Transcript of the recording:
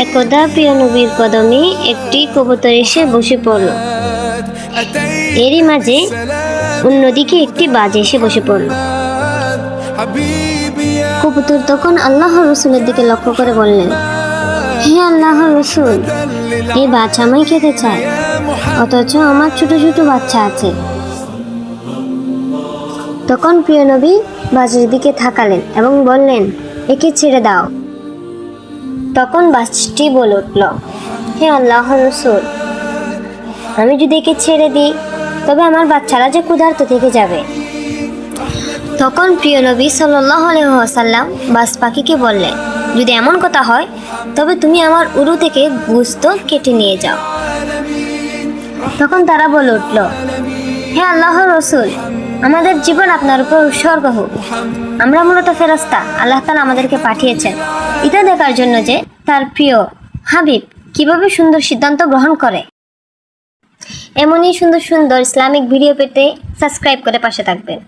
একদা প্রিয় নবীর কদমে একটি কবুতর এসে বসে পড়ল। এরই মাঝে অন্যদিকে একটি বাজ এসে বসে পড়ল। কবুতর তখন আল্লাহর রসুলের দিকে লক্ষ্য করে বললেন, হে আল্লাহর রসুল, এই বাজ আমায় খেতে চায়, অথচ আমার ছোট ছোট বাচ্চা আছে। তখন প্রিয় নবী বাজের দিকে তাকালেন এবং বললেন, একে ছেড়ে দাও। তখন বাজটি বলে উঠল, হে আল্লাহর রসুল, আমি যদি একে ছেড়ে দিই তবে আমার বাচ্চারা যে ক্ষুধার্ত থেকে যাবে। তখন প্রিয় নবী সাল্লাল্লাহু আলাইহি ওয়াসাল্লাম বাজ পাখিকে বললেন, যদি এমন কথা হয় তবে তুমি আমার উরু থেকে গোশত কেটে নিয়ে যাও। তখন তারা বলে উঠল, হে আল্লাহর রসুল, আমাদের জীবন আপনার উপর উৎসর্গ হোক। আমরা মূলত ফেরেশতা, আল্লাহ তাআলা আমাদেরকে পাঠিয়েছেন এটা দেখার জন্য যে তার প্রিয় হাবিব কিভাবে সুন্দর সিদ্ধান্ত গ্রহণ করে। এমনই সুন্দর সুন্দর ইসলামিক ভিডিও পেতে সাবস্ক্রাইব করে পাশে থাকবেন।